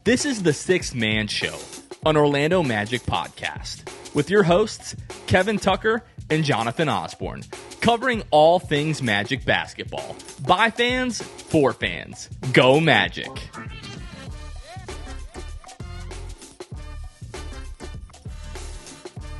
This is the Sixth Man Show, an Orlando Magic podcast, with your hosts, Kevin Tucker and Jonathan Osborne, covering all things Magic basketball. By fans, for fans. Go Magic!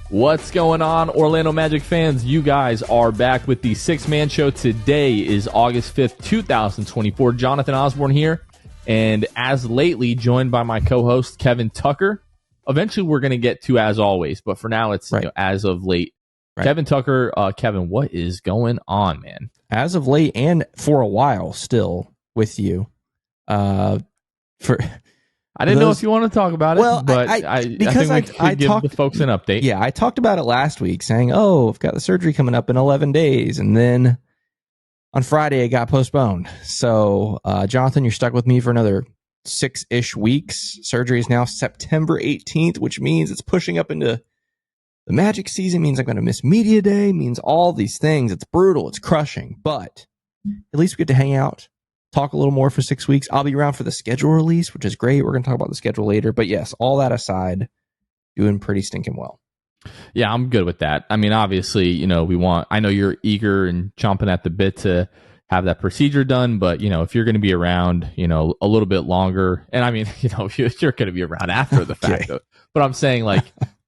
What's going on, Orlando Magic fans? You guys are back with the Sixth Man Show. Today is August 5th, 2024. Jonathan Osborne here. And as lately, joined by my co-host, Kevin Tucker. Eventually, we're going to get to as always, but for now, it's as of late. Right. Kevin Tucker, Kevin, what is going on, man? As of late and for a while still with you. I didn't know if you want to talk about it, but I think we could give the folks an update. Yeah, I talked about it last week saying, I've got the surgery coming up in 11 days. And then on Friday, it got postponed. So, Jonathan, you're stuck with me for another 6-ish weeks. Surgery is now September 18th, which means it's pushing up into the Magic season, means I'm going to miss Media Day, means all these things. It's brutal. It's crushing. But at least we get to hang out, talk a little more for 6 weeks. I'll be around for the schedule release, which is great. We're going to talk about the schedule later. But yes, all that aside, doing pretty stinking well. Yeah, I'm good with that. I mean, obviously, I know you're eager and chomping at the bit to have that procedure done, but, if you're going to be around, a little bit longer, and I mean, you're going to be around after the fact, but I'm saying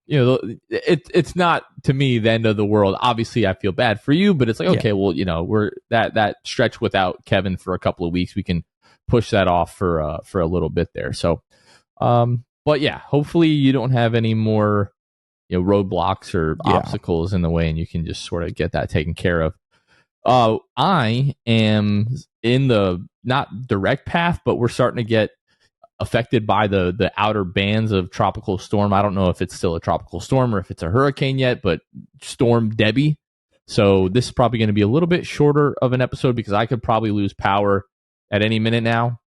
it's not, to me, the end of the world. Obviously, I feel bad for you, but it's like, okay, well, we're that stretch without Kevin for a couple of weeks. We can push that off for a little bit there. So, but yeah, hopefully you don't have any more, roadblocks or obstacles in the way, and you can just sort of get that taken care of. I am in the not direct path, but we're starting to get affected by the outer bands of tropical storm. I don't know if it's still a tropical storm or if it's a hurricane yet, but Storm Debbie. So this is probably going to be a little bit shorter of an episode because I could probably lose power at any minute now.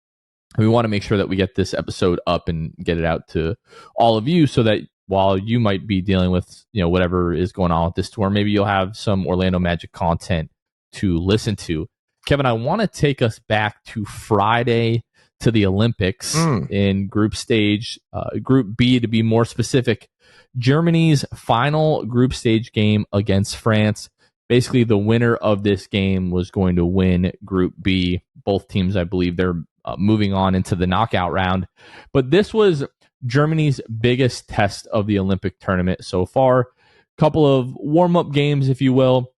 We want to make sure that we get this episode up and get it out to all of you so that while you might be dealing with, whatever is going on with this storm, maybe you'll have some Orlando Magic content to listen to. Kevin, I want to take us back to Friday to the Olympics in group stage, Group B to be more specific. Germany's final group stage game against France. Basically, the winner of this game was going to win Group B. Both teams, I believe, they're moving on into the knockout round. But this was Germany's biggest test of the Olympic tournament so far. Couple of warm-up games, if you will.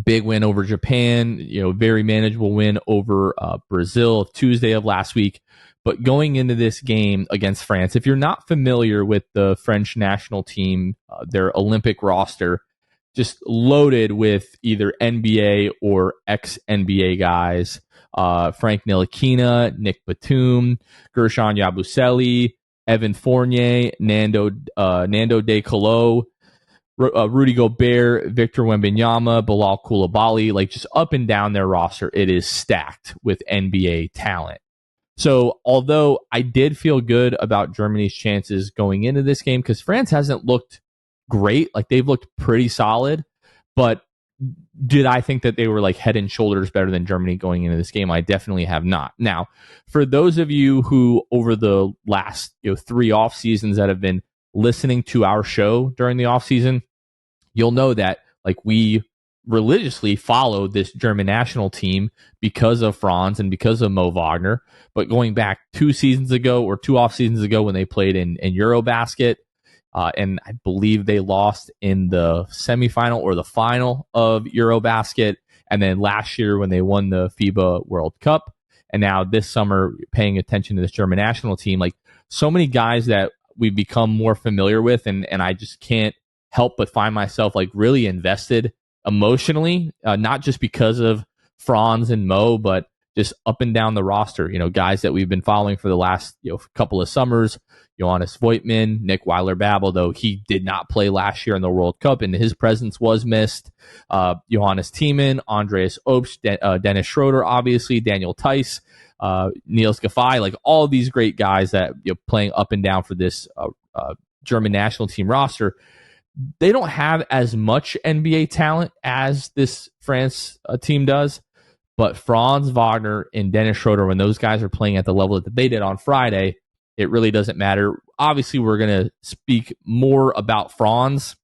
Big win over Japan, very manageable win over Brazil Tuesday of last week. But going into this game against France, if you're not familiar with the French national team, their Olympic roster, just loaded with either NBA or ex-NBA guys. Frank Ntilikina, Nick Batum, Gershon Yabusele, Evan Fournier, Nando De Colo, Rudy Gobert, Victor Wembanyama, Bilal Coulibaly, just up and down their roster, it is stacked with NBA talent. So although I did feel good about Germany's chances going into this game, because France hasn't looked great, they've looked pretty solid, but did I think that they were head and shoulders better than Germany going into this game? I definitely have not. Now, for those of you who over the last 3 off seasons that have been listening to our show during the off season, you'll know that we religiously followed this German national team because of Franz and because of Mo Wagner. But going back 2 seasons ago or 2 off seasons ago when they played in Eurobasket, and I believe they lost in the semifinal or the final of Eurobasket. And then last year when they won the FIBA World Cup. And now this summer, paying attention to this German national team, so many guys that we've become more familiar with. And I just can't help but find myself really invested emotionally, not just because of Franz and Mo, but just up and down the roster, guys that we've been following for the last couple of summers. Johannes Voigtman, Nick Weiler-Babel, though he did not play last year in the World Cup and his presence was missed. Johannes Thiemann, Andreas Obst, Dennis Schroeder, obviously, Daniel Tice, Niels Gaffey, all of these great guys that playing up and down for this German national team roster. They don't have as much NBA talent as this France team does, but Franz Wagner and Dennis Schroeder, when those guys are playing at the level that they did on Friday, it really doesn't matter. Obviously, we're going to speak more about Franz.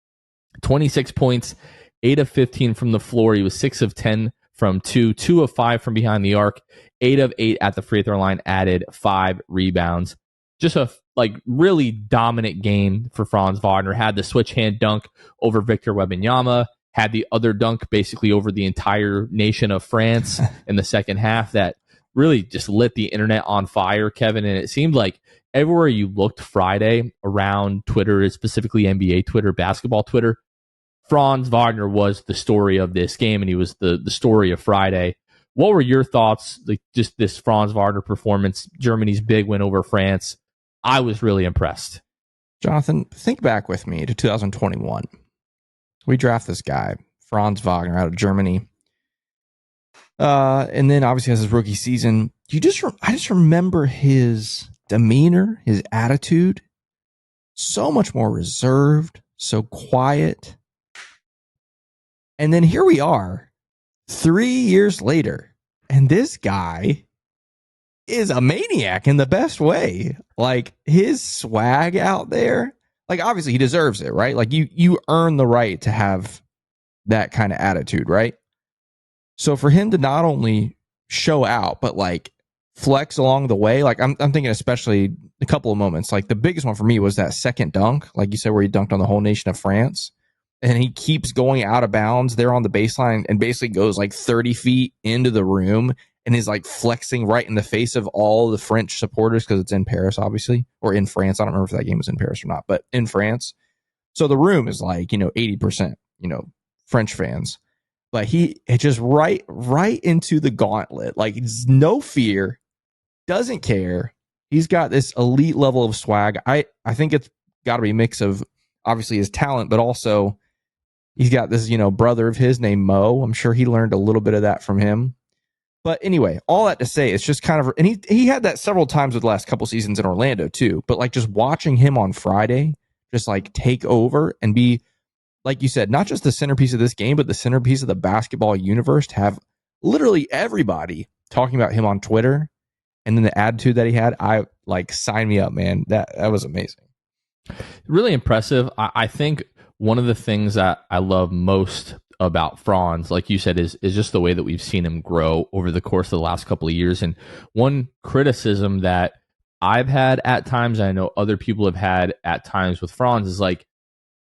26 points, 8 of 15 from the floor. He was 6 of 10 from 2 of 5 from behind the arc, 8 of 8 at the free throw line, added 5 rebounds. Just a really dominant game for Franz Wagner. Had the switch hand dunk over Victor Wembanyama, had the other dunk basically over the entire nation of France in the second half that really just lit the internet on fire, Kevin. And it seemed like everywhere you looked Friday around Twitter, specifically NBA Twitter, basketball Twitter, Franz Wagner was the story of this game, and he was the story of Friday. What were your thoughts, just this Franz Wagner performance, Germany's big win over France? I was really impressed. Jonathan, think back with me to 2021. We draft this guy, Franz Wagner, out of Germany. And then obviously has his rookie season. I just remember his demeanor, his attitude, so much more reserved, so quiet. And then here we are 3 years later, and this guy is a maniac in the best way. Like, his swag out there, like, obviously he deserves it, right? Like, you earn the right to have that kind of attitude, right? So for him to not only show out, but like flex along the way, like I'm thinking especially a couple of moments. Like, the biggest one for me was that second dunk, like you said, where he dunked on the whole nation of France. And he keeps going out of bounds there on the baseline and basically goes like 30 feet into the room and is like flexing right in the face of all the French supporters, because it's in Paris, obviously, or in France. I don't remember if that game was in Paris or not, but in France. So the room is like, 80%, French fans. But it just right into the gauntlet. Like, no fear, doesn't care. He's got this elite level of swag. I think it's got to be a mix of obviously his talent, but also he's got this, brother of his named Mo. I'm sure he learned a little bit of that from him. But anyway, all that to say, it's just kind of, and he had that several times with the last couple seasons in Orlando too. But like, just watching him on Friday, just like take over and be, like you said, not just the centerpiece of this game, but the centerpiece of the basketball universe, to have literally everybody talking about him on Twitter, and then the attitude that he had, I like, sign me up, man. That was amazing. Really impressive. I think one of the things that I love most about Franz, like you said, is just the way that we've seen him grow over the course of the last couple of years. And one criticism that I've had at times, I know other people have had at times with Franz, is like,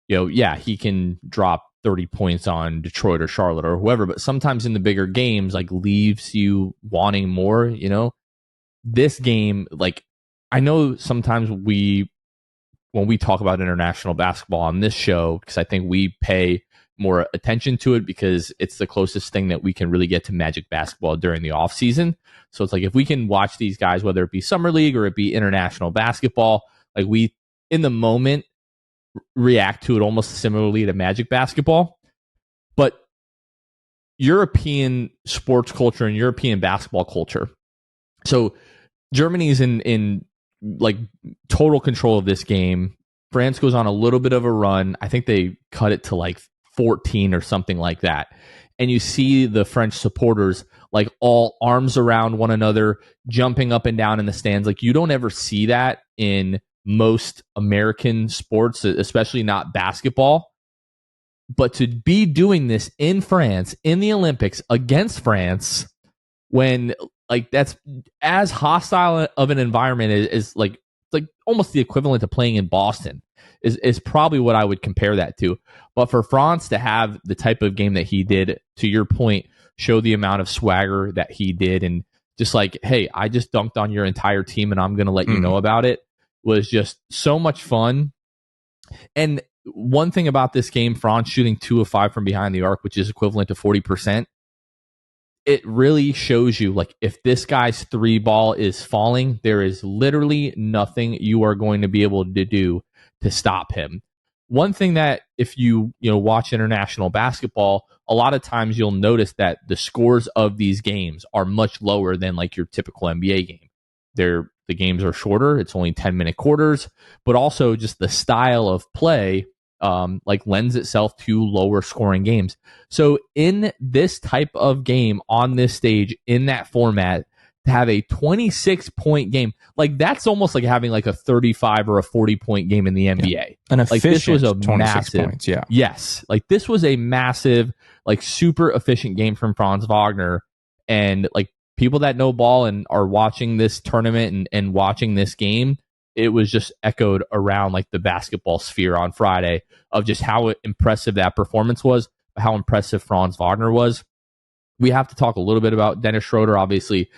he can drop 30 points on Detroit or Charlotte or whoever, but sometimes in the bigger games, like, leaves you wanting more, This game, like, I know sometimes when we talk about international basketball on this show, because I think we pay more attention to it because it's the closest thing that we can really get to Magic basketball during the off season. So it's like, if we can watch these guys, whether it be summer league or it be international basketball, like, we in the moment react to it almost similarly to Magic basketball. But European sports culture and European basketball culture, so Germany's in like total control of this game. France goes on a little bit of a run. I think they cut it to like 14 or something like that. And you see the French supporters like all arms around one another, jumping up and down in the stands. Like, you don't ever see that in most American sports, especially not basketball. But to be doing this in France, in the Olympics, against France, when like that's as hostile of an environment is like almost the equivalent to playing in Boston, is probably what I would compare that to. But for France to have the type of game that he did, to your point, show the amount of swagger that he did, and just like, hey, I just dunked on your entire team and I'm going to let you know about it, was just so much fun. And one thing about this game, Franz shooting 2 of 5 from behind the arc, which is equivalent to 40%. It really shows you, like, if this guy's three ball is falling, there is literally nothing you are going to be able to do to stop him. One thing that, if you watch international basketball, a lot of times you'll notice that the scores of these games are much lower than like your typical NBA game. The games are shorter. It's only 10-minute quarters, but also just the style of play like lends itself to lower scoring games. So in this type of game on this stage, in that format, to have a 26-point game. Like, that's almost like having like a 35 or a 40-point game in the NBA. Yeah. An efficient like, this was a 26 massive points, yeah. Yes. Like, this was a massive, like, super efficient game from Franz Wagner. And like, people that know ball and are watching this tournament and watching this game, it was just echoed around like the basketball sphere on Friday of just how impressive that performance was, how impressive Franz Wagner was. We have to talk a little bit about Dennis Schroeder. Obviously,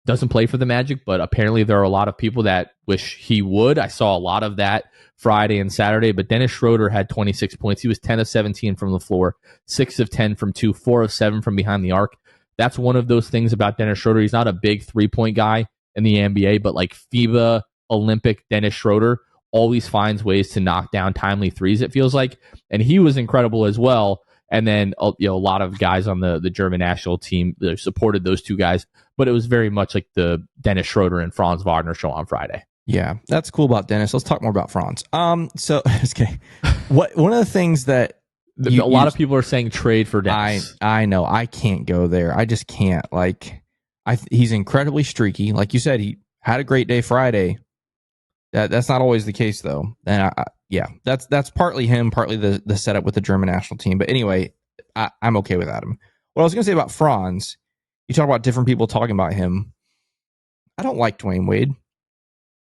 doesn't play for the Magic, but apparently there are a lot of people that wish he would. I saw a lot of that Friday and Saturday, but Dennis Schroeder had 26 points. He was 10 of 17 from the floor, 6 of 10 from 2, 4 of 7 from behind the arc. That's one of those things about Dennis Schroeder. He's not a big 3-point guy in the NBA, but like FIBA Olympic Dennis Schroeder always finds ways to knock down timely threes, it feels like. And he was incredible as well. And then a lot of guys on the German national team supported those two guys. But it was very much like the Dennis Schroeder and Franz Wagner show on Friday. Yeah, that's cool about Dennis. Let's talk more about Franz. So just kidding. One of the things that a lot of people are saying trade for Dennis. I know. I can't go there. I just can't. Like, he's incredibly streaky. Like you said, he had a great day Friday. That's not always the case, though. And that's partly him, partly the setup with the German national team. But anyway, I'm okay with Adam. What I was going to say about Franz, you talk about different people talking about him. I don't like Dwayne Wade.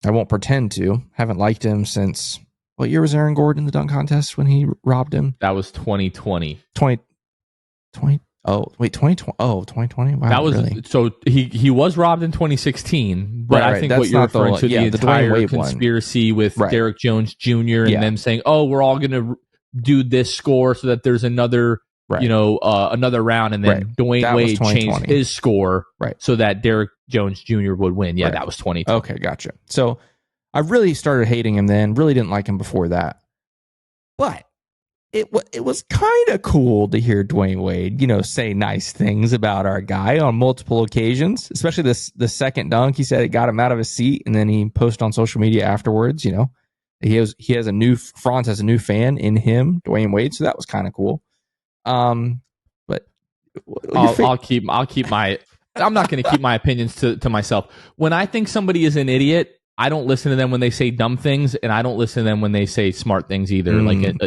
I won't pretend to. Haven't liked him since, what year was Aaron Gordon in the dunk contest when he robbed him? That was 2020. 2020. Oh, wait, 2020. Oh, 2020. Wow, that was really? So he was robbed in 2016, but right, I think that's what you're referring to the entire conspiracy with Derrick Jones Jr. and them saying, "Oh, we're all going to do this score so that there's another, another round," and then Dwayne Wade changed his score so that Derrick Jones Jr. would win. Yeah, that was 2020. Okay, gotcha. So I really started hating him then. Really didn't like him before that, but it was kind of cool to hear Dwayne Wade, say nice things about our guy on multiple occasions, especially the second dunk. He said it got him out of his seat, and then he posted on social media afterwards, Franz has a new fan in him, Dwayne Wade, so that was kind of cool. But I'll keep my I'm not going to keep my opinions to myself. When I think somebody is an idiot, I don't listen to them when they say dumb things, and I don't listen to them when they say smart things either.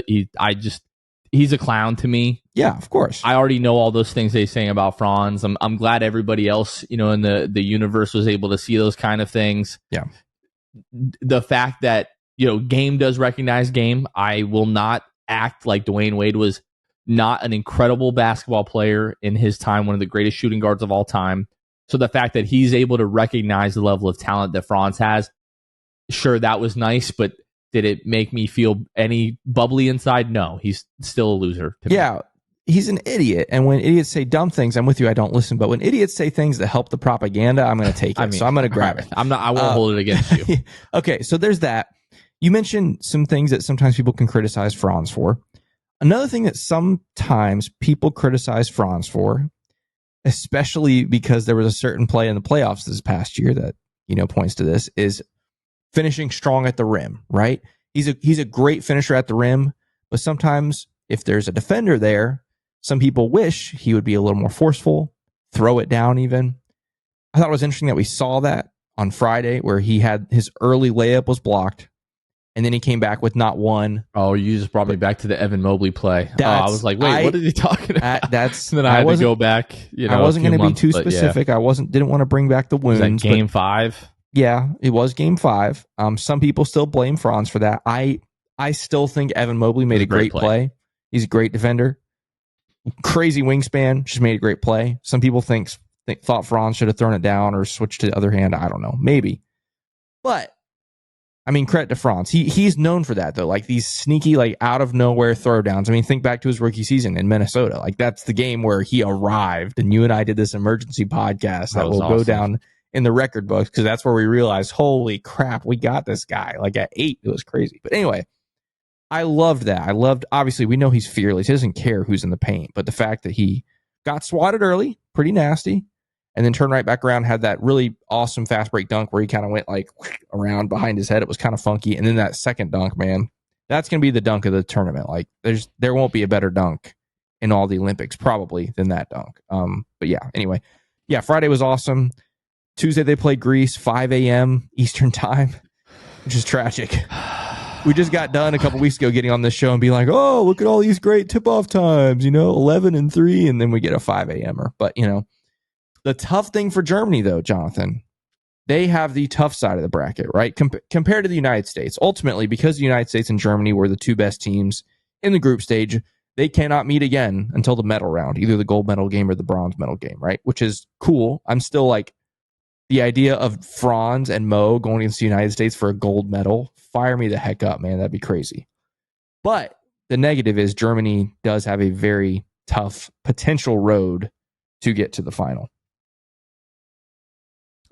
He's a clown to me. Yeah, of course. I already know all those things they're saying about Franz. I'm glad everybody else, in the universe was able to see those kind of things. Yeah. The fact that, game does recognize game. I will not act like Dwayne Wade was not an incredible basketball player in his time, one of the greatest shooting guards of all time. So the fact that he's able to recognize the level of talent that Franz has, sure, that was nice, but did it make me feel any bubbly inside? No, he's still a loser to me. Yeah, he's an idiot. And when idiots say dumb things, I'm with you, I don't listen. But when idiots say things that help the propaganda, I'm going to take it. So I'm going to grab it. I won't hold it against you. Okay, so there's that. You mentioned some things that sometimes people can criticize Franz for. Another thing that sometimes people criticize Franz for, especially because there was a certain play in the playoffs this past year that, points to this, is finishing strong at the rim, right? He's a great finisher at the rim, but sometimes if there's a defender there, some people wish he would be a little more forceful, throw it down even. I thought it was interesting that we saw that on Friday where he had his early layup was blocked, and then he came back with not one. Oh, you just brought me back to the Evan Mobley play. I was like, wait, what is he talking about? And then I had to go back. I wasn't going to be too specific. Yeah. Didn't want to bring back the wounds. Was that game 5? Yeah, it was game 5. Some people still blame Franz for that. I still think Evan Mobley made a great play. He's a great defender. Crazy wingspan, just made a great play. Some people thought Franz should have thrown it down or switched to the other hand. I don't know, maybe. But I mean, credit to Franz. He's known for that though, like these sneaky, like out of nowhere throwdowns. I mean, think back to his rookie season in Minnesota. Like that's the game where he arrived, and you and I did this emergency podcast that will go down in the record books because that's where we realized, holy crap, we got this guy. Like at 8, it was crazy. But anyway, I loved that. Obviously, we know he's fearless. He doesn't care who's in the paint, but the fact that he got swatted early, pretty nasty, and then turned right back around, had that really awesome fast break dunk where he kind of went like around behind his head. It was kind of funky. And then that second dunk, man, that's going to be the dunk of the tournament. Like there won't be a better dunk in all the Olympics probably than that dunk. But yeah, anyway, yeah, Friday was awesome. Tuesday they play Greece, 5 a.m. Eastern time, which is tragic. We just got done a couple weeks ago getting on this show and being like, oh, look at all these great tip-off times, 11 and 3, and then we get a 5 a.m.er. But, the tough thing for Germany, though, Jonathan, they have the tough side of the bracket, right? Compared to the United States. Ultimately, because the United States and Germany were the two best teams in the group stage, they cannot meet again until the medal round, either the gold medal game or the bronze medal game, right? Which is cool. I'm still like, the idea of Franz and Mo going against the United States for a gold medal, fire me the heck up, man. That'd be crazy. But the negative is Germany does have a very tough potential road to get to the final.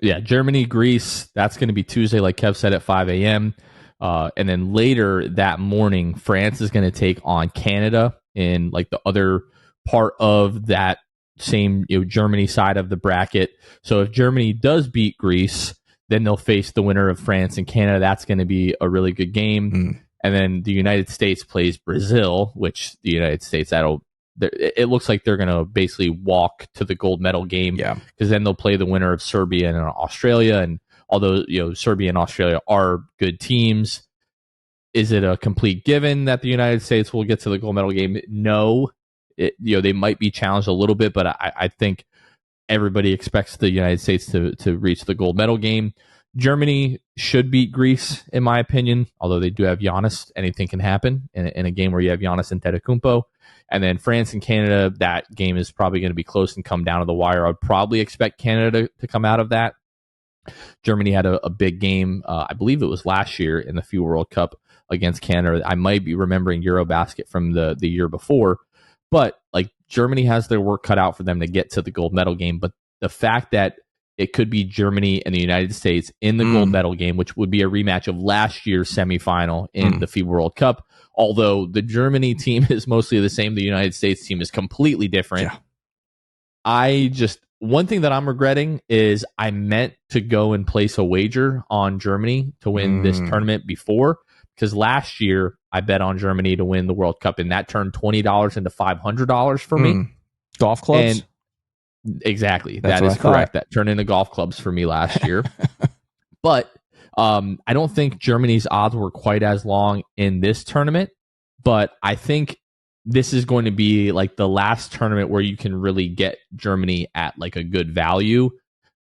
Yeah, Germany, Greece, that's going to be Tuesday, like Kev said, at 5 a.m. And then later that morning, France is going to take on Canada in like the other part of that same Germany side of the bracket. So if Germany does beat Greece, then they'll face the winner of France and Canada. That's going to be a really good game. And then the United States plays Brazil, which the United States, it looks like they're going to basically walk to the gold medal game. Yeah. Because then they'll play the winner of Serbia and Australia. And although, Serbia and Australia are good teams, is it a complete given that the United States will get to the gold medal game? No. They might be challenged a little bit, but I think everybody expects the United States to reach the gold medal game. Germany should beat Greece, in my opinion, although they do have Giannis. Anything can happen in a game where you have Giannis and Antetokounmpo. And then France and Canada, that game is probably going to be close and come down to the wire. I'd probably expect Canada to come out of that. Germany had a big game, I believe it was last year in the FIBA World Cup against Canada. I might be remembering Eurobasket from the year before. But like Germany has their work cut out for them to get to the gold medal game. But the fact that it could be Germany and the United States in the gold medal game, which would be a rematch of last year's semifinal in the FIBA World Cup. Although the Germany team is mostly the same, the United States team is completely different. Yeah. One thing that I'm regretting is I meant to go and place a wager on Germany to win this tournament before, because last year I bet on Germany to win the World Cup, and that turned $20 into $500 for me. Golf clubs? And exactly. That is correct. That turned into golf clubs for me last year. But I don't think Germany's odds were quite as long in this tournament, but I think this is going to be like the last tournament where you can really get Germany at like a good value.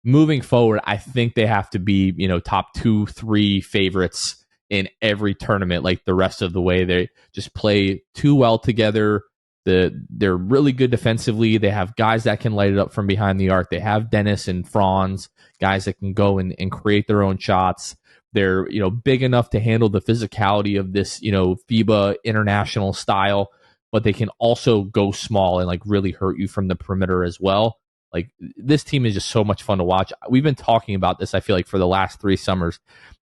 Moving forward, I think they have to be, top 2-3 favorites in every tournament, like the rest of the way. They just play too well together. They're really good defensively. They have guys that can light it up from behind the arc. They have Dennis and Franz, guys that can go and create their own shots. They're, big enough to handle the physicality of this, FIBA international style, but they can also go small and like really hurt you from the perimeter as well. Like this team is just so much fun to watch. We've been talking about this, I feel like, for the last 3 summers.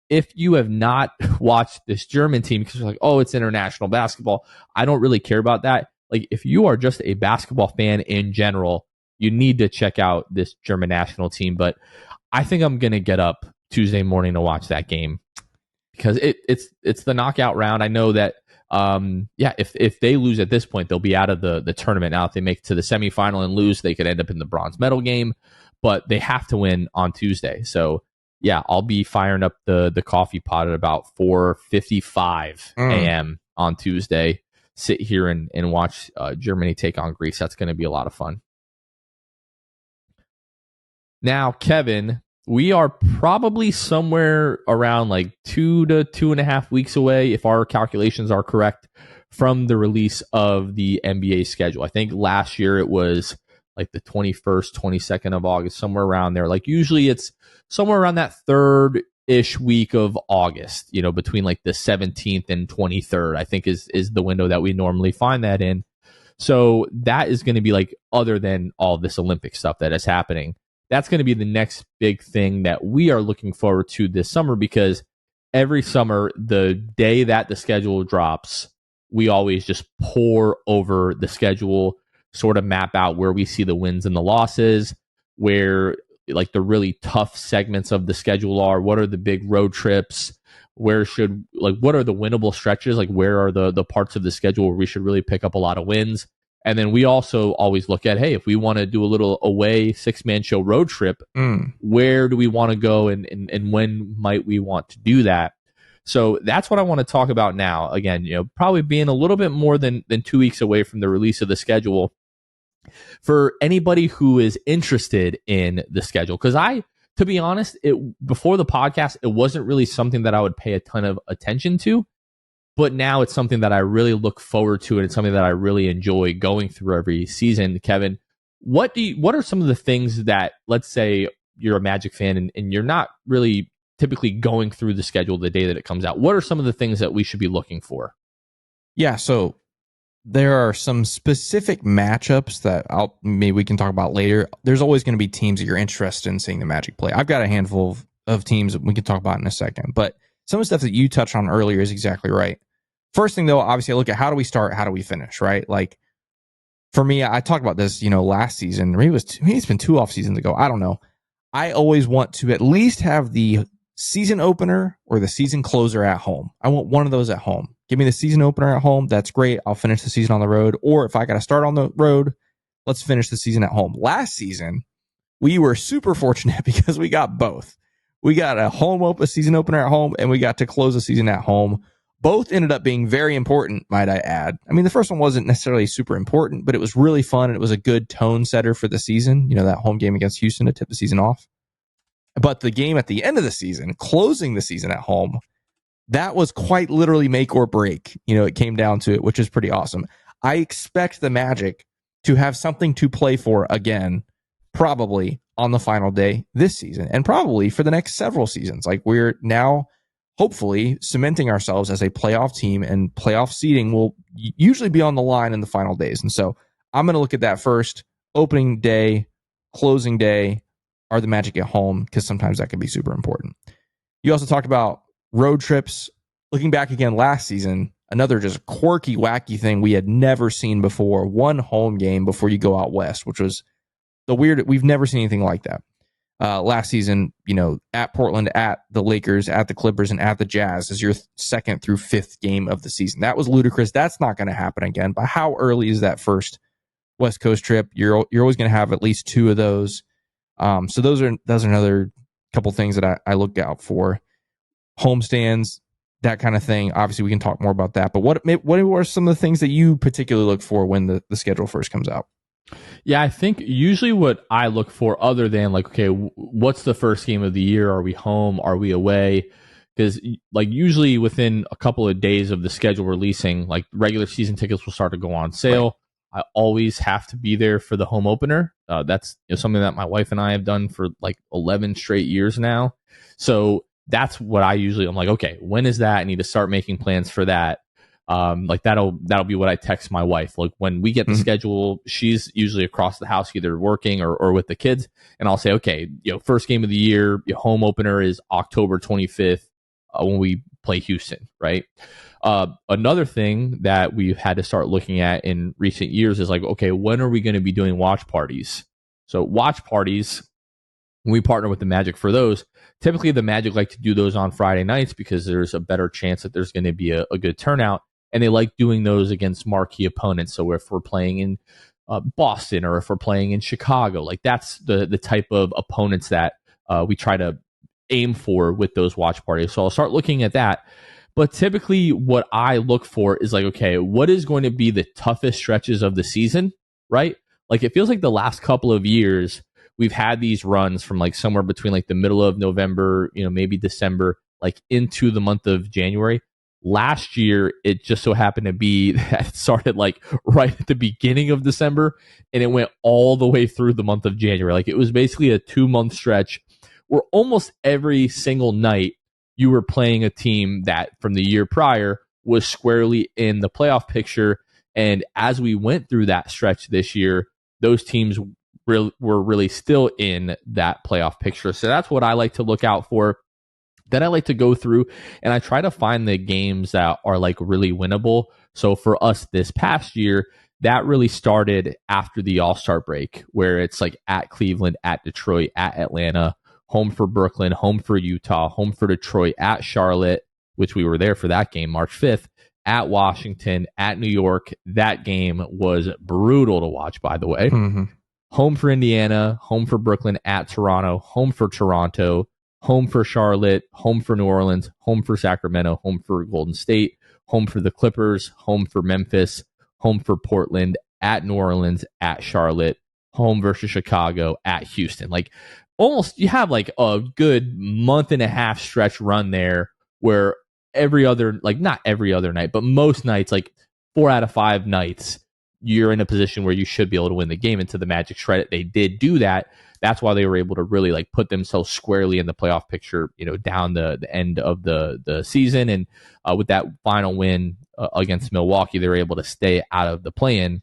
If you have not watched this German team because you're like, oh, it's international basketball, I don't really care about that. Like if you are just a basketball fan in general, you need to check out this German national team. But I think I'm going to get up Tuesday morning to watch that game because it's the knockout round. I know that, if they lose at this point, they'll be out of the tournament. Now, if they make it to the semifinal and lose, they could end up in the bronze medal game, but they have to win on Tuesday. So, yeah, I'll be firing up the coffee pot at about 4:55 a.m. on Tuesday. Sit here and watch Germany take on Greece. That's going to be a lot of fun. Now, Kevin, we are probably somewhere around like 2 to 2.5 weeks away, if our calculations are correct, from the release of the NBA schedule. I think last year it was like the 21st, 22nd of August, somewhere around there. Like usually it's somewhere around that third-ish week of August, between like the 17th and 23rd, I think is the window that we normally find that in. So that is going to be like, other than all this Olympic stuff that is happening, that's going to be the next big thing that we are looking forward to this summer, because every summer, the day that the schedule drops, we always just pour over the schedule, sort of map out where we see the wins and the losses, where like the really tough segments of the schedule are, what are the big road trips, what are the winnable stretches, like where are the parts of the schedule where we should really pick up a lot of wins. And then we also always look at, hey, if we want to do a little away 6-man show road trip, where do we want to go and when might we want to do that? So that's what I want to talk about now. Again, probably being a little bit more than 2 weeks away from the release of the schedule for anybody who is interested in the schedule. Because to be honest, before the podcast, it wasn't really something that I would pay a ton of attention to. But now it's something that I really look forward to, and it's something that I really enjoy going through every season. Kevin, what are some of the things that, let's say you're a Magic fan and you're not really typically going through the schedule the day that it comes out? What are some of the things that we should be looking for? Yeah, so there are some specific matchups that maybe we can talk about later. There's always going to be teams that you're interested in seeing the Magic play. I've got a handful of teams that we can talk about in a second, but some of the stuff that you touched on earlier is exactly right. First thing, though, obviously, I look at how do we start, how do we finish, right? Like, for me, I talked about this, last season. Maybe it's been 2 off seasons ago. I don't know. I always want to at least have the season opener or the season closer at home. I want one of those at home. Give me the season opener at home. That's great. I'll finish the season on the road. Or if I got to start on the road, let's finish the season at home. Last season, we were super fortunate because we got both. We got a season opener at home, and we got to close the season at home. Both ended up being very important, might I add. I mean, the first one wasn't necessarily super important, but it was really fun, and it was a good tone setter for the season. That home game against Houston to tip the season off. But the game at the end of the season, closing the season at home, that was quite literally make or break. It came down to it, which is pretty awesome. I expect the Magic to have something to play for again, probably on the final day this season, and probably for the next several seasons. Like, we're now hopefully cementing ourselves as a playoff team, and playoff seeding will usually be on the line in the final days. And so I'm going to look at that first. Opening day, closing day, are the Magic at home? Because sometimes that can be super important. You also talked about road trips. Looking back again last season, another just quirky, wacky thing we had never seen before. One home game before you go out west, which was we've never seen anything like that. Last season, at Portland, at the Lakers, at the Clippers, and at the Jazz is your 2nd through 5th game of the season. That was ludicrous. That's not going to happen again. But how early is that first West Coast trip? You're always going to have at least 2 of those. So those are another couple things that I looked out for. Homestands, that kind of thing. Obviously, we can talk more about that. But what are some of the things that you particularly look for when the schedule first comes out? Yeah, I think usually what I look for, other than like, okay, what's the first game of the year? Are we home? Are we away? Because like usually within a couple of days of the schedule releasing, like regular season tickets will start to go on sale. Right. I always have to be there for the home opener. That's something that my wife and I have done for like 11 straight years now. So that's what I'm like, okay, when is that? I need to start making plans for that. Like that'll be what I text my wife. Like when we get the schedule, she's usually across the house, either working or with the kids. And I'll say, okay, first game of the year, home opener is October 25th when we play Houston, right? Another thing that we've had to start looking at in recent years is like, okay, when are we going to be doing watch parties? So watch parties, when we partner with the Magic for those, typically the Magic like to do those on Friday nights because there's a better chance that there's going to be a good turnout. And they like doing those against marquee opponents. So if we're playing in Boston or if we're playing in Chicago, like that's the type of opponents that we try to aim for with those watch parties. So I'll start looking at that. But typically what I look for is like, okay, what is going to be the toughest stretches of the season, right? Like it feels like the last couple of years, we've had these runs from like somewhere between like the middle of November, maybe December, like into the month of January. Last year, it just so happened to be that it started like right at the beginning of December and it went all the way through the month of January. Like it was basically a 2-month stretch where almost every single night you were playing a team that from the year prior was squarely in the playoff picture. And as we went through that stretch this year, those teams were really still in that playoff picture. So that's what I like to look out for. Then I like to go through and I try to find the games that are like really winnable. So for us this past year, that really started after the All-Star break, where it's like at Cleveland, at Detroit, at Atlanta, home for Brooklyn, home for Utah, home for Detroit, at Charlotte, which we were there for that game, March 5th, at Washington, at New York. That game was brutal to watch, by the way. Mm-hmm. Home for Indiana, home for Brooklyn, at Toronto, home for Toronto, home for Charlotte, home for New Orleans, home for Sacramento, home for Golden State, home for the Clippers, home for Memphis, home for Portland, at New Orleans, at Charlotte, home versus Chicago, at Houston. Like almost you have like a good month and a half stretch run there where every other, like not every other night, but most nights, like 4 out of 5 nights, you're in a position where you should be able to win the game. And to the Magic's credit, they did do that. That's why they were able to really like put themselves squarely in the playoff picture, down the end of the season. And with that final win against Milwaukee, they were able to stay out of the play-in.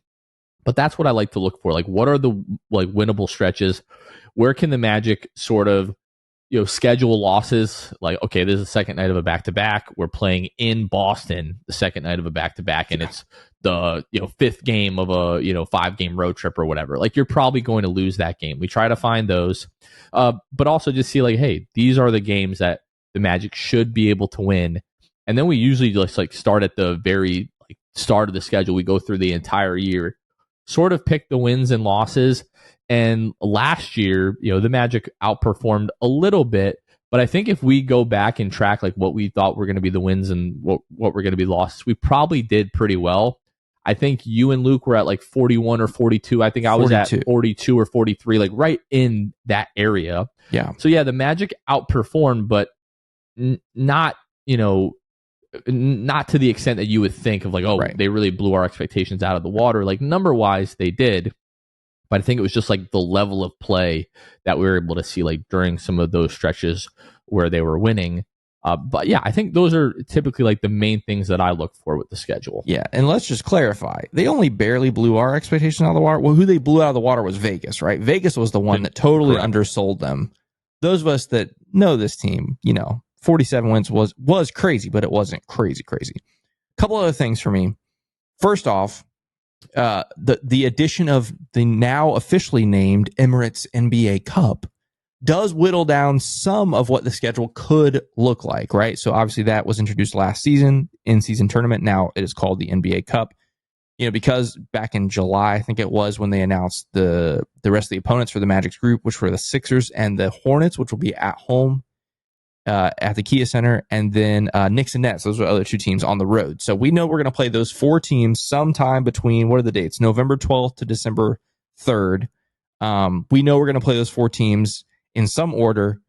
But that's what I like to look for. Like, what are the like winnable stretches? Where can the Magic sort of schedule losses? Like, okay, this is the second night of a back-to-back. We're playing in Boston the second night of a back-to-back, and it's the fifth game of a 5-game road trip or whatever. Like, you're probably going to lose that game. We try to find those, but also just see like, hey, these are the games that the Magic should be able to win. And then we usually just like start at the very start of the schedule. We go through the entire year, sort of pick the wins and losses. And last year, the Magic outperformed a little bit, but I think if we go back and track like what we thought were going to be the wins and what were going to be losses, we probably did pretty well. I think you and Luke were at like 41 or 42. I think I was 42. at 42 or 43, like right in that area. Yeah. So yeah, the Magic outperformed, but not to the extent that you would think of like, oh, right, they really blew our expectations out of the water. Like number wise, they did. But I think it was just like the level of play that we were able to see like during some of those stretches where they were winning. But yeah, I think those are typically like the main things that I look for with the schedule. Yeah, and let's just clarify. They only barely blew our expectations out of the water. Well, who they blew out of the water was Vegas, right? Vegas was the one that totally undersold them. Those of us that know this team, 47 wins was crazy, but it wasn't crazy. A couple other things for me. First off, the addition of the now officially named Emirates NBA Cup does whittle down some of what the schedule could look like, right? So obviously that was introduced last season, in-season tournament. Now it is called the NBA Cup. Because back in July, I think it was when they announced the rest of the opponents for the Magic's group, which were the Sixers and the Hornets, which will be at home at the Kia Center, and then Knicks and Nets. Those are the other 2 teams on the road. So we know we're going to play those 4 teams sometime between, what are the dates? November 12th to December 3rd. We know we're going to play those 4 teams in some order,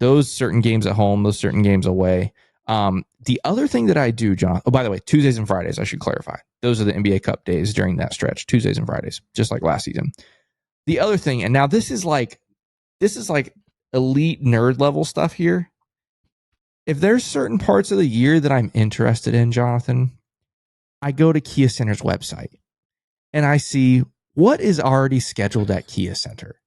those certain games at home, those certain games away. The other thing that I do, John, by the way, Tuesdays and Fridays, I should clarify. Those are the NBA Cup days during that stretch, Tuesdays and Fridays, just like last season. The other thing, and now this is like elite nerd level stuff here. If there's certain parts of the year that I'm interested in, Jonathan, I go to Kia Center's website and I see what is already scheduled at Kia Center.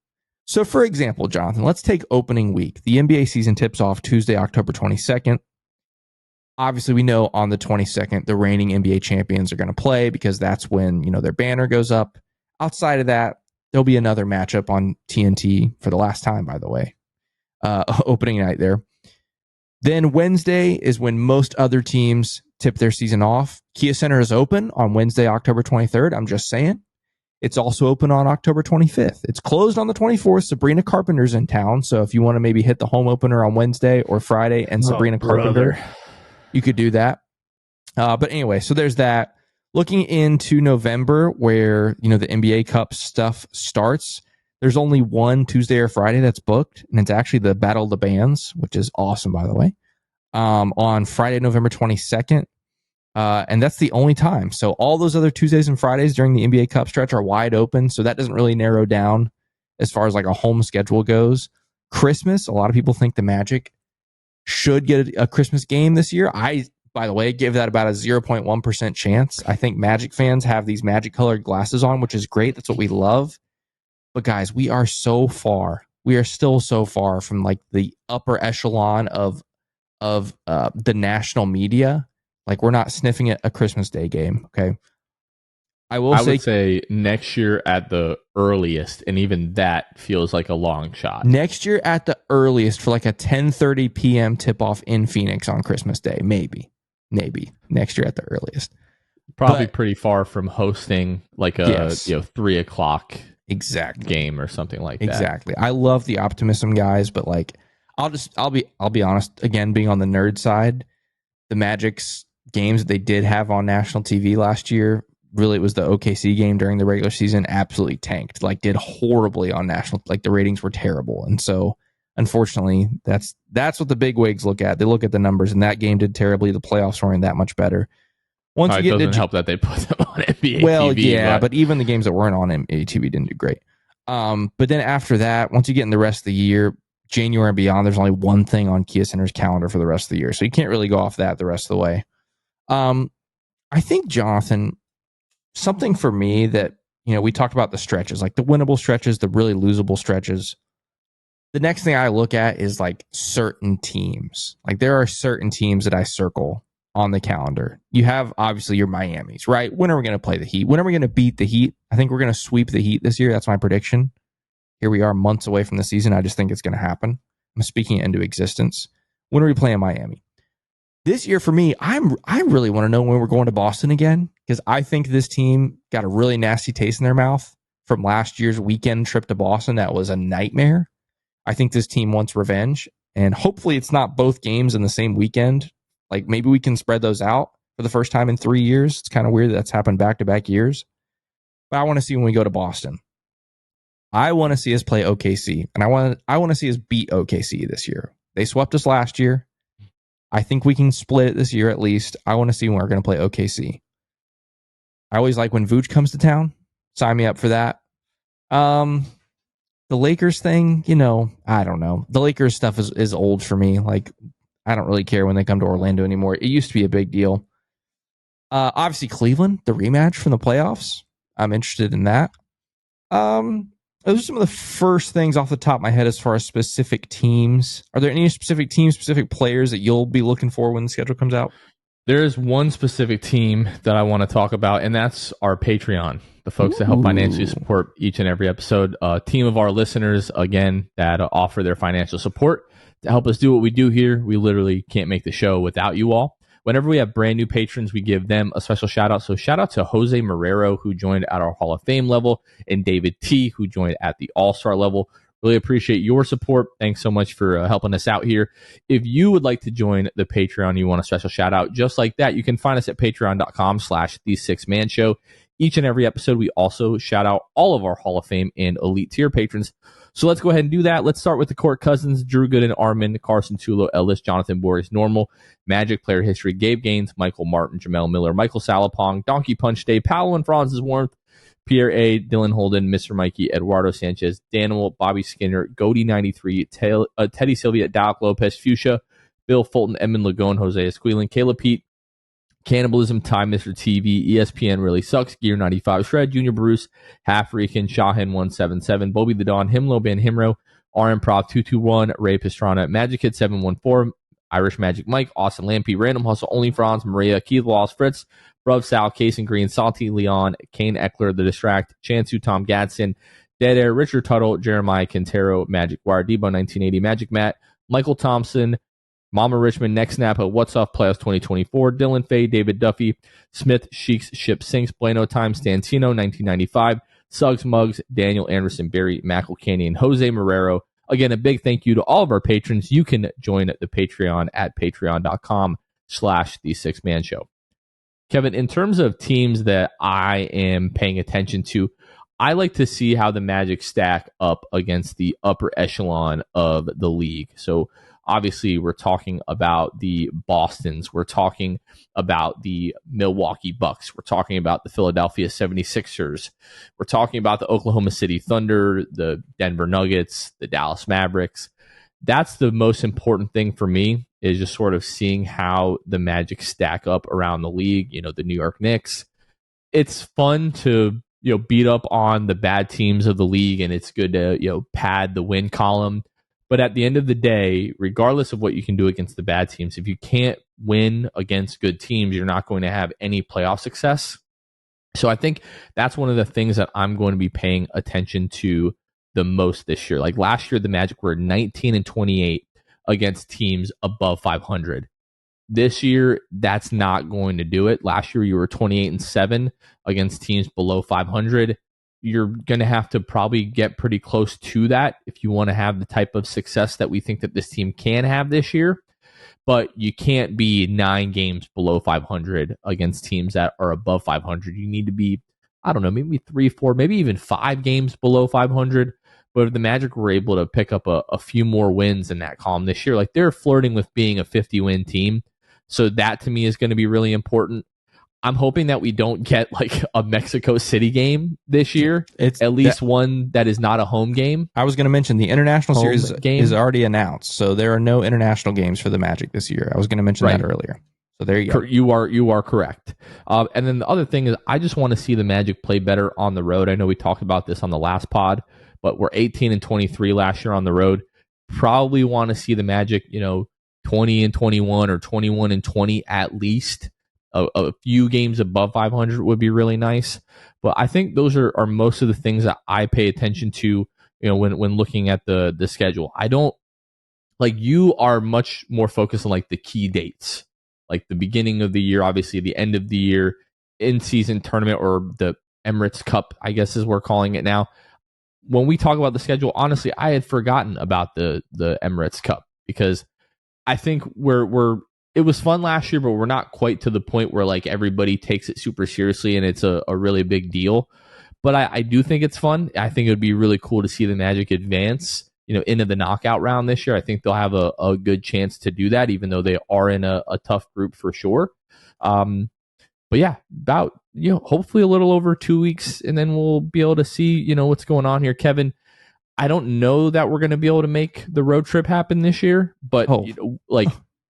So, for example, Jonathan, let's take opening week. The NBA season tips off Tuesday, October 22nd. Obviously, we know on the 22nd, the reigning NBA champions are going to play because that's when, their banner goes up. Outside of that, there'll be another matchup on TNT for the last time, by the way, opening night there. Then Wednesday is when most other teams tip their season off. Kia Center is open on Wednesday, October 23rd. I'm just saying. It's also open on October 25th. It's closed on the 24th. Sabrina Carpenter's in town. So if you want to maybe hit the home opener on Wednesday or Friday and Sabrina Carpenter, you could do that. But anyway, so there's that. Looking into November where, the NBA Cup stuff starts, there's only one Tuesday or Friday that's booked, and it's actually the Battle of the Bands, which is awesome, by the way, on Friday, November 22nd. And that's the only time. So all those other Tuesdays and Fridays during the NBA Cup stretch are wide open. So that doesn't really narrow down as far as like a home schedule goes. Christmas, a lot of people think the Magic should get a Christmas game this year. I, by the way, give that about a 0.1% chance. I think Magic fans have these Magic colored glasses on, which is great. That's what we love. But guys, we are so far. We are still so far from like the upper echelon of the national media. Like we're not sniffing at a Christmas Day game. Okay. I would say next year at the earliest, and even that feels like a long shot. Next year at the earliest for like a 10:30 p.m. tip off in Phoenix on Christmas Day, maybe. maybe next year at the earliest. Probably But pretty far from hosting like a yes, 3 o'clock exactly. game or something like that. Exactly. I love the optimism, guys, but like I'll be honest, again, being on the nerd side, the Magic's games that they did have on national TV last year, really it was the OKC game during the regular season, absolutely tanked. Like did horribly on national, like the ratings were terrible. And so unfortunately, that's what the big wigs look at. They look at the numbers, and that game did terribly. The playoffs weren't that much better. Once you It get doesn't into help that they put them on NBA well, TV. yeah, but even the games that weren't on ATV didn't do great. But then after that, once you get in the rest of the year, January and beyond, there's only one thing on Kia Center's calendar for the rest of the year, so you can't really go off that the rest of the way. I think, Jonathan, something for me that, we talked about the stretches, like the winnable stretches, the really losable stretches. The next thing I look at is like certain teams. Like there are certain teams that I circle on the calendar. You have obviously your Miamis, right? When are we going to play the Heat? When are we going to beat the Heat? I think we're going to sweep the Heat this year. That's my prediction. Here we are months away from the season. I just think it's going to happen. I'm speaking it into existence. When are we playing Miami? This year for me, I really want to know when we're going to Boston again, because I think this team got a really nasty taste in their mouth from last year's weekend trip to Boston. That was a nightmare. I think this team wants revenge, and hopefully it's not both games in the same weekend. Like maybe we can spread those out for the first time in 3 years. It's kind of weird that that's happened back-to-back years. But I want to see when we go to Boston. I want to see us play OKC, and I want to see us beat OKC this year. They swept us last year. I think we can split it this year at least. I want to see when we're going to play OKC. I always like when Vooch comes to town. Sign me up for that. The Lakers thing, I don't know. The Lakers stuff is old for me. Like, I don't really care when they come to Orlando anymore. It used to be a big deal. Obviously, Cleveland, the rematch from the playoffs. I'm interested in that. Those are some of the first things off the top of my head as far as specific teams. Are there any specific teams, specific players that you'll be looking for when the schedule comes out? There is one specific team that I want to talk about, and that's our Patreon, the folks that help financially support each and every episode. A team of our listeners, again, that offer their financial support to help us do what we do here. We literally can't make the show without you all. Whenever we have brand new patrons, we give them a special shout out. So shout out to Jose Marrero, who joined at our Hall of Fame level, and David T, who joined at the All-Star level. Really appreciate your support. Thanks so much for helping us out here. If you would like to join the Patreon, you want a special shout out just like that, you can find us at patreon.com/The6Man Show. Each and every episode, we also shout out all of our Hall of Fame and Elite Tier patrons. So let's go ahead and do that. Let's start with the Court Cousins, Drew Gooden, Armin, Carson Tulo, Ellis, Jonathan Boris, Normal, Magic Player History, Gabe Gaines, Michael Martin, Jamel Miller, Michael Salapong, Donkey Punch Day, Paolo and Franz's Warmth, Pierre A., Dylan Holden, Mr. Mikey, Eduardo Sanchez, Daniel, Bobby Skinner, Goody93, Teddy Sylvia, Dalek Lopez, Fuchsia, Bill Fulton, Edmund Lagone, Jose Esquilin, Caleb Pete, Cannibalism, Time, Mr. TV, ESPN Really Sucks, Gear 95, Shred, Junior Bruce, Half Rican, Shahin 177, Bobby the Dawn, Himlo, Ben Himro, R Improv 221, Ray Pastrana, Magic Kid 714, Irish Magic Mike, Austin Lampy, Random Hustle, Only Franz, Maria, Keith Wallace, Fritz, Bruv Sal, Cason Green, Salty Leon, Kane Eckler, The Distract, Chansu, Tom Gadsden, Dead Air, Richard Tuttle, Jeremiah Quintero, Magic Wire, Debo 1980, Magic Matt, Michael Thompson, Mama Richmond, Next Snap, What's Off Playoffs 2024, Dylan Fay, David Duffy, Smith, Sheiks, Ship Sinks, Bueno Time, Stantino, 1995, Suggs Muggs, Daniel Anderson, Barry, Mackle Canyon, Jose Marrero. Again, a big thank you to all of our patrons. You can join the Patreon at patreon.com/The6Man Show. Kevin, in terms of teams that I am paying attention to, I like to see how the Magic stack up against the upper echelon of the league. So obviously, we're talking about the Bostons. We're talking about the Milwaukee Bucks. We're talking about the Philadelphia 76ers. We're talking about the Oklahoma City Thunder, the Denver Nuggets, the Dallas Mavericks. That's the most important thing for me, is just sort of seeing how the Magic stack up around the league. The New York Knicks. It's fun to beat up on the bad teams of the league, and it's good to pad the win column. But at the end of the day, regardless of what you can do against the bad teams, if you can't win against good teams, you're not going to have any playoff success. So I think that's one of the things that I'm going to be paying attention to the most this year. Like last year, the Magic were 19-28 against teams above 500. This year, that's not going to do it. Last year, you were 28-7 against teams below 500. You're going to have to probably get pretty close to that if you want to have the type of success that we think that this team can have this year. But you can't be 9 games below 500 against teams that are above 500. You need to be, I don't know, maybe 3, 4, maybe even 5 games below 500. But if the Magic were able to pick up a few more wins in that column this year, like they're flirting with being a 50-win team. So that to me is going to be really important. I'm hoping that we don't get like a Mexico City game this year. It's at least one that is not a home game. I was going to mention the international series is already announced, so there are no international games for the Magic this year. I was going to mention that earlier. So there you go. You are correct. And then the other thing is, I just want to see the Magic play better on the road. I know we talked about this on the last pod, but we're 18-23 last year on the road. Probably want to see the Magic, 20-21 or 21-20 at least. A few games above 500 would be really nice. But I think those are most of the things that I pay attention to, when looking at the schedule. I don't, like, you are much more focused on like the key dates, like the beginning of the year, obviously the end of the year, in-season tournament, or the Emirates Cup, I guess is what we're calling it now. When we talk about the schedule, honestly, I had forgotten about the Emirates Cup, because I think it was fun last year, but we're not quite to the point where like everybody takes it super seriously and it's a really big deal. But I do think it's fun. I think it would be really cool to see the Magic advance, into the knockout round this year. I think they'll have a good chance to do that, even though they are in a tough group for sure. But yeah, about, hopefully a little over 2 weeks, and then we'll be able to see, what's going on here. Kevin, I don't know that we're going to be able to make the road trip happen this year, but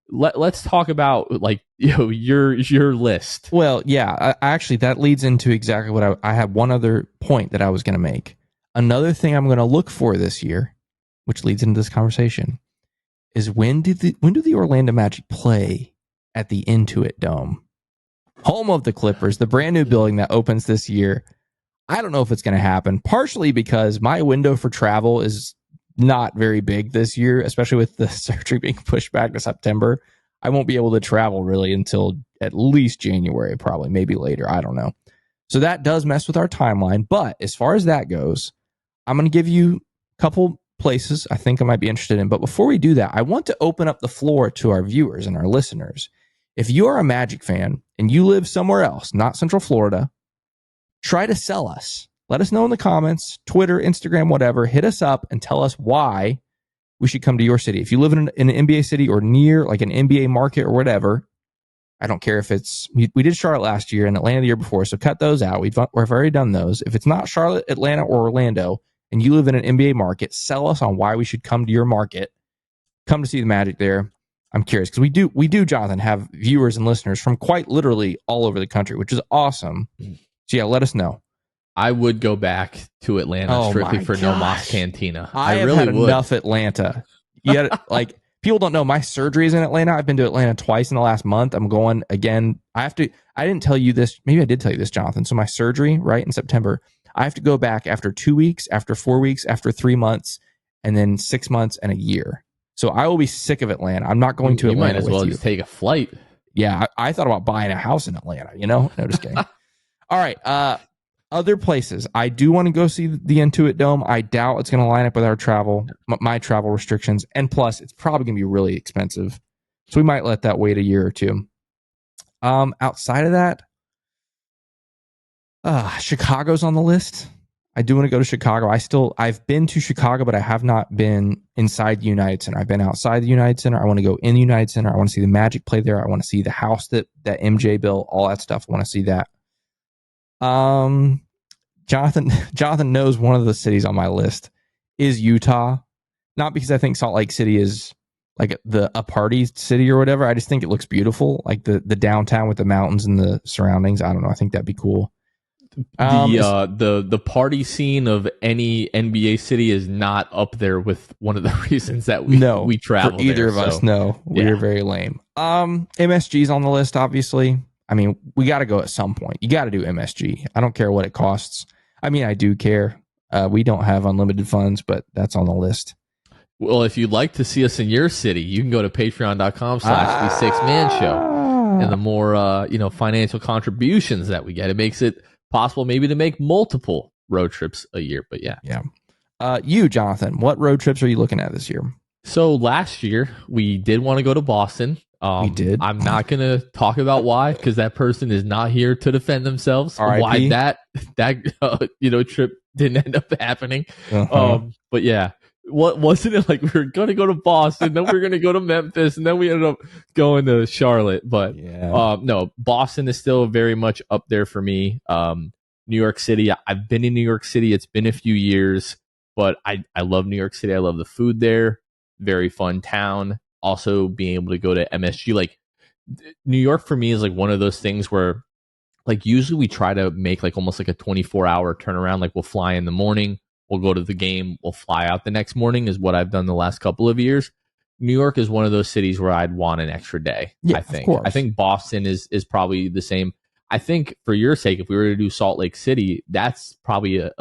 let's talk about your list. Well, yeah, actually that leads into exactly what I have one other point that I was going to make. Another thing I'm going to look for this year, which leads into this conversation, is when do the Orlando Magic play at the Intuit Dome, home of the Clippers, the brand new building that opens this year. I don't know if it's going to happen, partially because my window for travel is not very big this year, especially with the surgery being pushed back to September. I won't be able to travel really until at least January, probably, maybe later. I don't know. So that does mess with our timeline. But as far as that goes, I'm going to give you a couple places I think I might be interested in. But before we do that, I want to open up the floor to our viewers and our listeners. If you are a Magic fan and you live somewhere else, not Central Florida, try to sell us. Let us know in the comments, Twitter, Instagram, whatever. Hit us up and tell us why we should come to your city. If you live in an NBA city or near like an NBA market or whatever, I don't care if it's, we did Charlotte last year and Atlanta the year before, so cut those out. We've already done those. If it's not Charlotte, Atlanta, or Orlando, and you live in an NBA market, sell us on why we should come to your market. Come to see the Magic there. I'm curious, because we do, Jonathan, have viewers and listeners from quite literally all over the country, which is awesome. So yeah, let us know. I would go back to Atlanta strictly for No Mas Cantina. I really have had enough Atlanta. Yet, like, people don't know my surgery is in Atlanta. I've been to Atlanta twice in the last month. I'm going again. I didn't tell you this. Maybe I did tell you this, Jonathan. So my surgery, right, in September, I have to go back after 2 weeks, after 4 weeks, after 3 months, and then 6 months and a year. So I will be sick of Atlanta. I'm not going to Atlanta. You might as well just take a flight. Yeah, I thought about buying a house in Atlanta, No, just kidding. All right. Other places. I do want to go see the Intuit Dome. I doubt it's going to line up with our travel, my travel restrictions. And plus, it's probably going to be really expensive. So we might let that wait a year or two. Outside of that, Chicago's on the list. I do want to go to Chicago. I've been to Chicago, but I have not been inside the United Center. I've been outside the United Center. I want to go in the United Center. I want to see the Magic play there. I want to see the house that MJ built, all that stuff. I want to see that. Jonathan knows one of the cities on my list is Utah. Not because I think Salt Lake City is like a party city or whatever. I just think it looks beautiful, like the downtown with the mountains and the surroundings. I don't know. I think that'd be cool. The party scene of any NBA city is not up there with one of the reasons that we travel. For either of us, no, we're very lame. MSG's on the list, obviously. I mean, we got to go at some point. You got to do MSG. I don't care what it costs. I mean, I do care. We don't have unlimited funds, but that's on the list. Well, if you'd like to see us in your city, you can go to patreon.com/the6man show. And the more, financial contributions that we get, it makes it possible maybe to make multiple road trips a year. But yeah. You, Jonathan, what road trips are you looking at this year? So last year we did want to go to Boston. We did. I'm not going to talk about why, because that person is not here to defend themselves. Why that trip didn't end up happening. But yeah. What wasn't it like we were going to go to Boston, then we were going to go to Memphis, and then we ended up going to Charlotte. But no, Boston is still very much up there for me. New York City, I've been in New York City. It's been a few years, but I love New York City. I love the food there. Very fun town. Also being able to go to MSG. Like New York for me is like one of those things where like usually we try to make like almost like a 24-hour turnaround. Like we'll fly in the morning. We'll go to the game. We'll fly out the next morning is what I've done the last couple of years. New York is one of those cities where I'd want an extra day. Yeah, I think. Of course. I think Boston is probably the same. I think for your sake, if we were to do Salt Lake City, that's probably a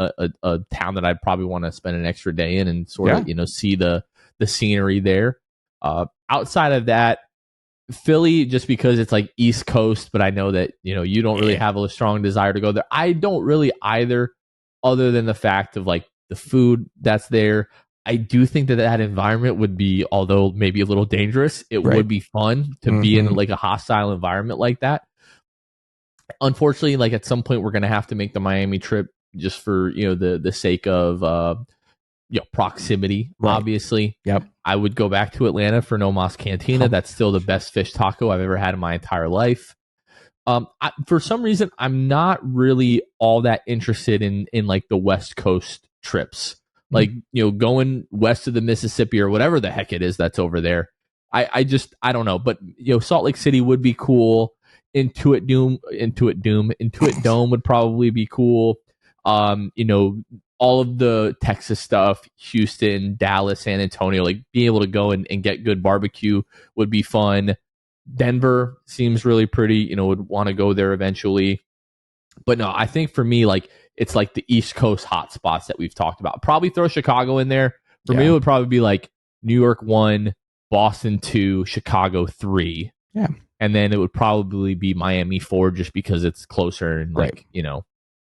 town that I'd probably want to spend an extra day in and sort of, see the scenery there. Outside of that, Philly, just because it's like East Coast, but I know that, you don't really have a strong desire to go there. I don't really either, other than the fact of like the food that's there. I do think that environment would be, although maybe a little dangerous, it would be fun to be in like a hostile environment like that. Unfortunately, like at some point we're going to have to make the Miami trip just for, the sake of, proximity, obviously. Yep. I would go back to Atlanta for No Mas Cantina. That's still the best fish taco I've ever had in my entire life. For some reason, I'm not really all that interested in like the West Coast trips, like, going west of the Mississippi or whatever the heck it is that's over there. I don't know, but Salt Lake City would be cool. Intuit Dome would probably be cool. All of the Texas stuff, Houston, Dallas, San Antonio, like being able to go and get good barbecue would be fun. Denver seems really pretty, would want to go there eventually. But no, I think for me, like, it's like the East Coast hot spots that we've talked about. Probably throw Chicago in there. For me, it would probably be like New York 1, Boston 2, Chicago 3. Yeah. And then it would probably be Miami 4 just because it's closer and like,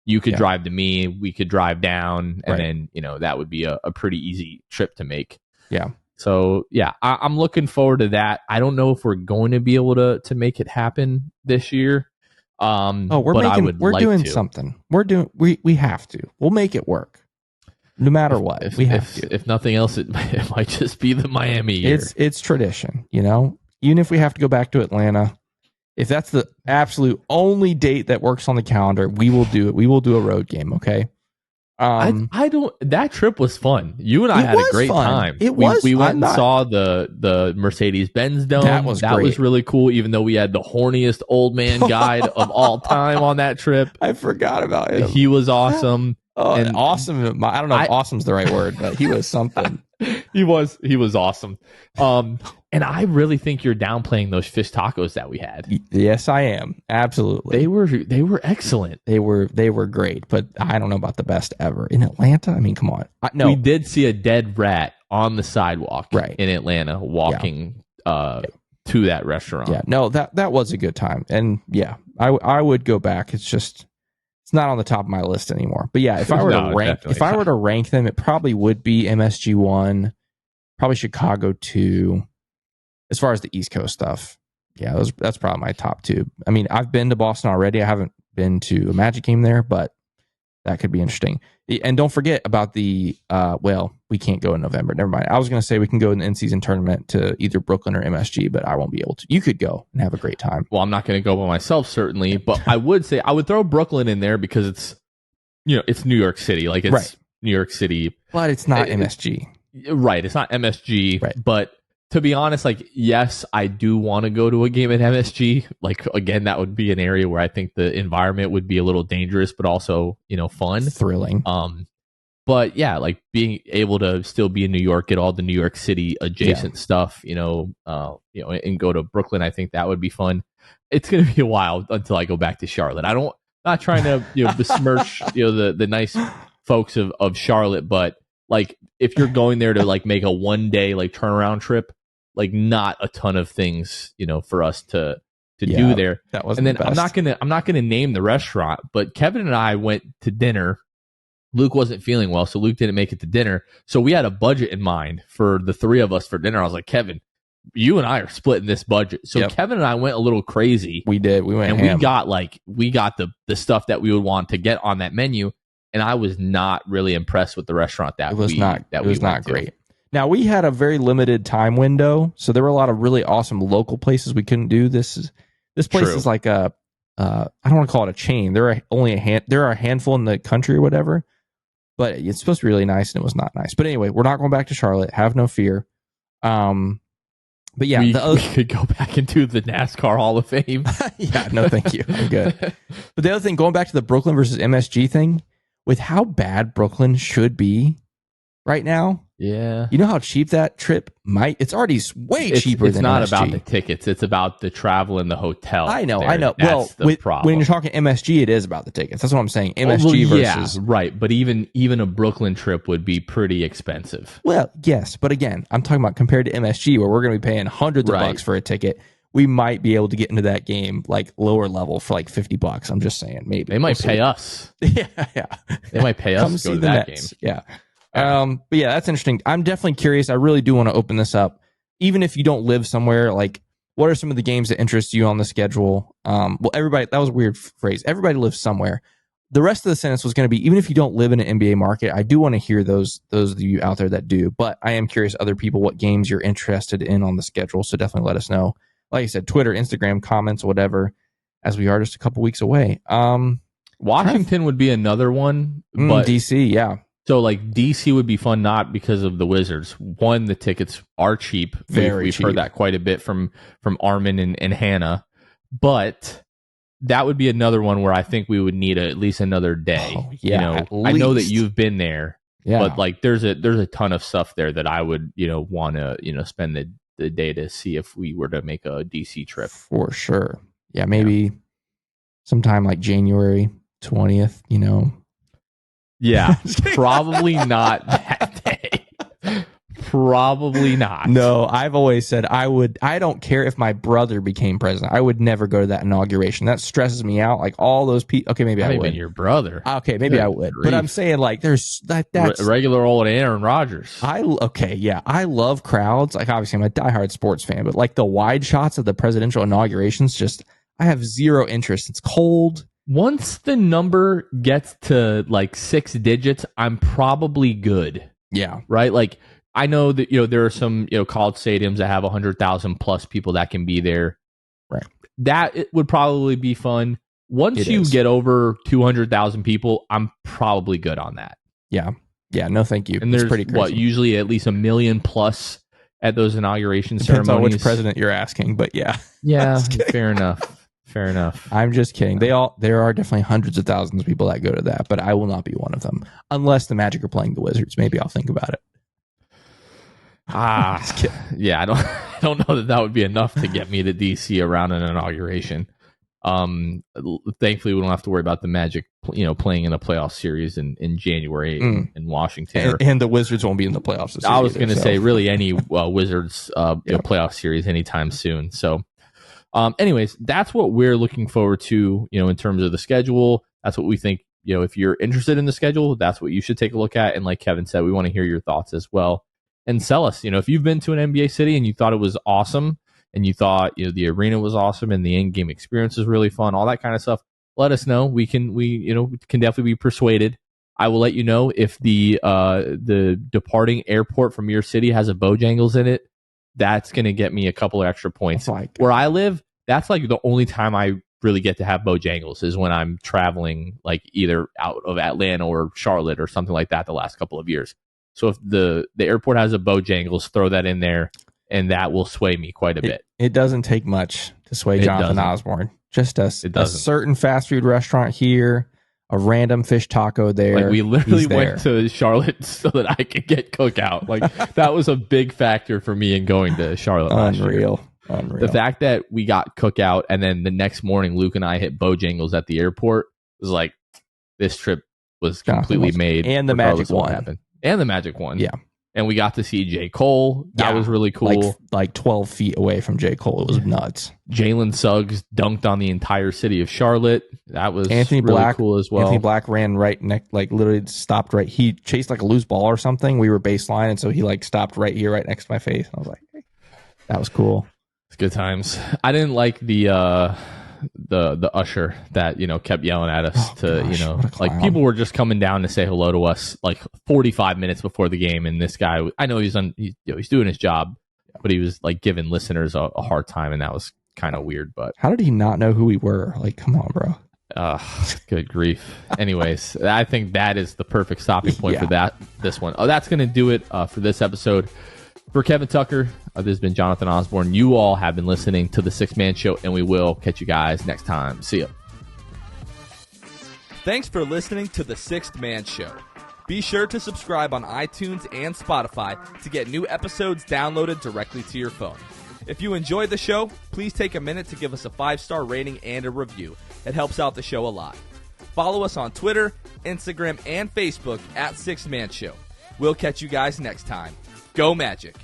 you could drive to me, we could drive down, and then, that would be a pretty easy trip to make. Yeah. So, yeah, I'm looking forward to that. I don't know if we're going to be able to make it happen this year. We're doing something. We have to. We'll make it work. No matter what. We have to. If nothing else, it might just be the Miami year. It's tradition, Even if we have to go back to Atlanta, if that's the absolute only date that works on the calendar, we will do it. We will do a road game, okay? That trip was fun. You and I had a great time. It was. We went and saw the Mercedes-Benz Dome. That was really cool, even though we had the horniest old man guide of all time on that trip. I forgot about him. He was awesome. And awesome. I don't know if awesome's the right word, but he was something. He was awesome. And I really think you're downplaying those fish tacos that we had. Yes, I am. Absolutely. They were excellent. They were great, but I don't know about the best ever. In Atlanta? I mean, come on. No. We did see a dead rat on the sidewalk in Atlanta walking to that restaurant. Yeah. No, that was a good time. And yeah, I would go back. It's just it's not on the top of my list anymore. But yeah, if I were to rank them, it probably would be MSG 1, probably Chicago 2. As far as the East Coast stuff, yeah, that's probably my top 2. I mean, I've been to Boston already. I haven't been to a Magic game there, but that could be interesting. And don't forget about the, we can't go in November. Never mind. I was going to say we can go in the in-season tournament to either Brooklyn or MSG, but I won't be able to. You could go and have a great time. Well, I'm not going to go by myself, certainly, but I would say I would throw Brooklyn in there because it's, it's New York City. Like, it's New York City. But it's not MSG. Right. It's not MSG, but to be honest, like, yes, I do want to go to a game at MSG. Like, again, that would be an area where I think the environment would be a little dangerous, but also, fun. Thrilling. But yeah, like being able to still be in New York, get all the New York City adjacent stuff, and go to Brooklyn. I think that would be fun. It's going to be a while until I go back to Charlotte. Not trying to, besmirch, the nice folks of Charlotte, but like if you're going there to like make a 1 day like turnaround trip, like not a ton of things, for us to do there. That was, and then the best. I'm not gonna name the restaurant, but Kevin and I went to dinner. Luke wasn't feeling well, so Luke didn't make it to dinner. So we had a budget in mind for the three of us for dinner. I was like, Kevin, you and I are splitting this budget. So Kevin and I went a little crazy. We did. We went and ham. we got the stuff that we would want to get on that menu. And I was not really impressed with the restaurant that was not great. Now we had a very limited time window, so there were a lot of really awesome local places we couldn't do. This place is like a I don't want to call it a chain. There are a handful in the country or whatever, but it's supposed to be really nice, and it was not nice. But anyway, we're not going back to Charlotte. Have no fear. But yeah, we could go back into the NASCAR Hall of Fame. Yeah, no, thank you. I'm good. But the other thing, going back to the Brooklyn versus MSG thing, with how bad Brooklyn should be right now. Yeah. You know how cheap that trip it's already way cheaper than It's not MSG. about the tickets. It's about the travel and the hotel. I know. That's the problem. When you're talking MSG, it is about the tickets. That's what I'm saying. MSG versus... Yeah, right. But even a Brooklyn trip would be pretty expensive. Well, yes. But again, I'm talking about compared to MSG, where we're going to be paying hundreds of bucks for a ticket. We might be able to get into that game like lower level for like $50. I'm just saying, maybe. They might pay us. Yeah. They might pay us to go to that game. Yeah. But yeah, that's interesting. I'm definitely curious. I really do want to open this up. Even if you don't live somewhere, like, what are some of the games that interest you on the schedule? Well, everybody, that was a weird phrase. Everybody lives somewhere. The rest of the sentence was going to be, even if you don't live in an NBA market, I do want to hear those of you out there that do. But I am curious, other people, what games you're interested in on the schedule. So definitely let us know. Like I said, Twitter, Instagram, comments, whatever, as we are just a couple weeks away. Washington would be another one. But DC, yeah. So like DC would be fun, not because of the Wizards. One, the tickets are cheap. We've heard that quite a bit from Armin and Hannah. But that would be another one where I think we would need at least another day. Oh, yeah, I know that you've been there, yeah. But like there's a ton of stuff there that I would want to spend the day to see if we were to make a DC trip for sure. Yeah, maybe sometime like January 20th. Yeah, probably not that day. Probably not. No, I've always said I don't care if my brother became president. I would never go to that inauguration. That stresses me out. Like all those people. Okay, maybe I would. Even your brother. Okay, maybe I would. Grief. But I'm saying like there's that's regular old Aaron Rodgers. I love crowds. Like obviously I'm a diehard sports fan, but like the wide shots of the presidential inaugurations, I have zero interest. It's cold. Once the number gets to like 6 digits, I'm probably good. Yeah. Right? Like I know that there are some college stadiums that have 100,000 plus people that can be there. Right. That it would probably be fun. Once you get over 200,000 people, I'm probably good on that. Yeah. Yeah, no thank you. And there's pretty crazy. Usually at least 1 million plus at those inauguration ceremonies. Depends on which president you're asking, but yeah. Yeah, fair enough. Fair enough. I'm just kidding. There are definitely hundreds of thousands of people that go to that, but I will not be one of them unless the Magic are playing the Wizards. Maybe I'll think about it. Yeah, I don't know that would be enough to get me to DC around an inauguration. Thankfully, we don't have to worry about the Magic, playing in a playoff series in January in Washington, and the Wizards won't be in the playoffs this year. I was going to say really any Wizards playoff series anytime soon. So. Anyways, that's what we're looking forward to, in terms of the schedule. That's what we think, if you're interested in the schedule, that's what you should take a look at. And like Kevin said, we want to hear your thoughts as well and sell us. If you've been to an NBA city and you thought it was awesome and you thought, the arena was awesome and the in-game experience was really fun, all that kind of stuff, let us know. We can definitely be persuaded. I will let you know if the departing airport from your city has a Bojangles in it. That's going to get me a couple of extra points. Where I live, that's like the only time I really get to have Bojangles is when I'm traveling, like either out of Atlanta or Charlotte or something like that the last couple of years. So if the airport has a Bojangles, throw that in there, and that will sway me quite a bit. It doesn't take much to sway Jonathan Osborne. Just a certain fast food restaurant here, a random fish taco there. Like we literally went to Charlotte so that I could get cookout. Like that was a big factor for me in going to Charlotte last year. Unreal. The fact that we got cookout and then the next morning Luke and I hit Bojangles at the airport was like, this trip was completely made. And the Magic won. And the Magic one. Yeah. And we got to see J. Cole. That was really cool. Like 12 feet away from J. Cole. It was nuts. Jalen Suggs dunked on the entire city of Charlotte. That was Anthony really Black, cool as well. Anthony Black ran right next, like literally stopped right. He chased like a loose ball or something. We were baseline, and so he like stopped right here, right next to my face. I was like, hey, that was cool. It's good times. I didn't like the usher that kept yelling at us like people were just coming down to say hello to us like 45 minutes before the game, and this guy, I know he's doing his job, but he was like giving listeners a hard time, and that was kind of weird. But how did he not know who we were? Like, come on, bro. Good grief. Anyways, I think that is the perfect stopping point for this one. That's going to do it for this episode. For Kevin Tucker, this has been Jonathan Osborne. You all have been listening to The Sixth Man Show, and we will catch you guys next time. See ya. Thanks for listening to The Sixth Man Show. Be sure to subscribe on iTunes and Spotify to get new episodes downloaded directly to your phone. If you enjoyed the show, please take a minute to give us a 5-star rating and a review. It helps out the show a lot. Follow us on Twitter, Instagram, and Facebook at Sixth Man Show. We'll catch you guys next time. Go Magic!